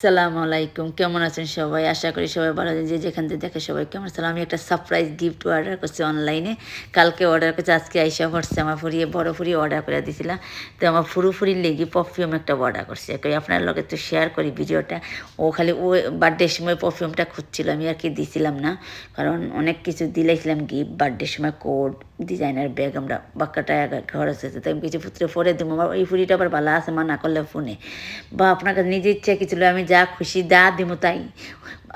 আসসালামু আলাইকুম, কেমন আছেন সবাই? আশা করি সবাই ভালো আছেন। যে যেখান থেকে দেখে সবাই কেমন আছেন? আমি একটা সারপ্রাইজ গিফট অর্ডার করছি অনলাইনে। কালকে অর্ডার করছি, আজকে আইসা পড়ছে। আমার ফুরিয়ে বড় ফুরি অর্ডার করে দিয়েছিলাম। তো আমার ফুরির লেগে পারফিউম একটা অর্ডার করছি। আপনার লগে একটু শেয়ার করি ভিডিওটা। ও খালি ও বার্থডের সময় পারফিউমটা খুঁজছিল, আমি আর কি দিছিলাম না, কারণ অনেক কিছু দিলেছিলাম গিফট। বার্থডের সময় কোট, ডিজাইনার ব্যাগ, আমরা বাক্কাটা খরচ হয়েছে, তাই আমি কিছু পুত্রে পরে দিব। আমার এই ফুরিটা আবার ভালো আছে, মা না করলে ফোনে বা আপনার কাছে নিজে ইচ্ছা কিছু আমি যা খুশি দা দিব তাই।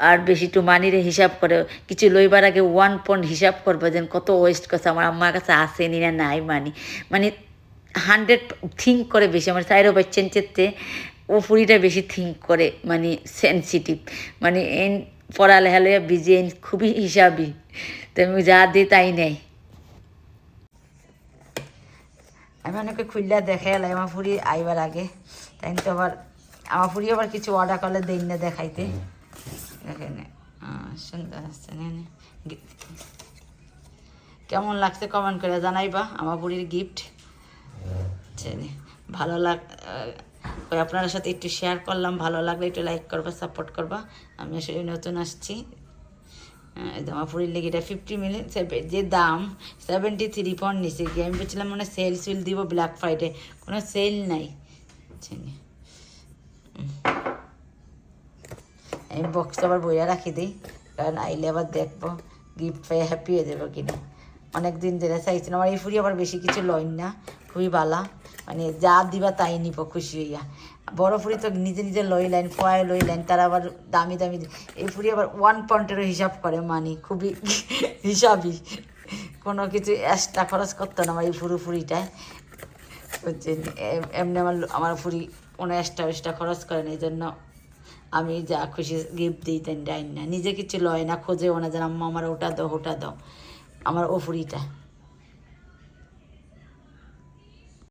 আর বেশি একটু মানিরে হিসাব করে কিছু লইবার আগে 1 পয়েন্ট হিসাব করবো, যেন কত ওয়েস্ট করছে। আমার আম্মার কাছে আসেনি না নাই মানে 100 থিঙ্ক করে বেশি। আমার সাইরও বাচ্চেন চেতে ও ফুরিটা বেশি থিঙ্ক করে, মানে সেন্সিটিভ, মানে এন পড়ালেখা লইয়া বিজি, খুবই হিসাবই। তো আমি যা দিই তাই নেই। আমি অনেকে খুললা দেখে এলাই আমার ফুরি আইবার আগে, তাই তো আবার আমার ফুরি আবার কিছু অর্ডার করলে দেই না দেখাইতে। দেখেন সুন্দর আসছে, কেমন লাগছে কমেন্ট করে জানাইবা। আমার বুড়ির গিফট ভালো আপনার সাথে একটু শেয়ার করলাম। ভালো লাগলে একটু লাইক করবা, সাপোর্ট করবা। আমি আসলে নতুন আসছি। আমার ফুরির লেগে এটা 50 ml, যে দাম 73 পাউন্ড নিচে গিয়ে আমি বলছিলাম মানে সেল দিব ব্ল্যাক ফ্রাইডে, কোনো সেল নাই। আমি বক্স আবার বইয়া রাখি দিই, কারণ আইলে আবার দেখবো গিফট পেয়ে হ্যাপি হয়ে যাবো কিনা। অনেক দিন ধরে চাইছিলাম। আমার এই ফুরি আবার বেশি কিছু লইন না, খুবই ভালা, মানে যা দিবা তাই নিব খুশি হইয়া। বড় ফুরি তো নিজে নিজে লইলেন, ফয় লইলেন, তারা আবার দামি দামি। এই ফুরি আবার 1 পয়েন্টেরও হিসাব করে, মানে খুবই হিসাবই, কোনো কিছু এক্সট্রা খরচ করতো না আমার এই ফুরিটায়। বুঝছেন, এমনি আমার ফুরি কোনো এক্সট্রা খরচ করে না, এই জন্য আমি যা খুশি গিফট দিই তাই না, নিজে কিছু লয় না, খোঁজেও না যেন আম্মা আমার ওটা দাও ওটা দাও। আমার ও ফুরিটা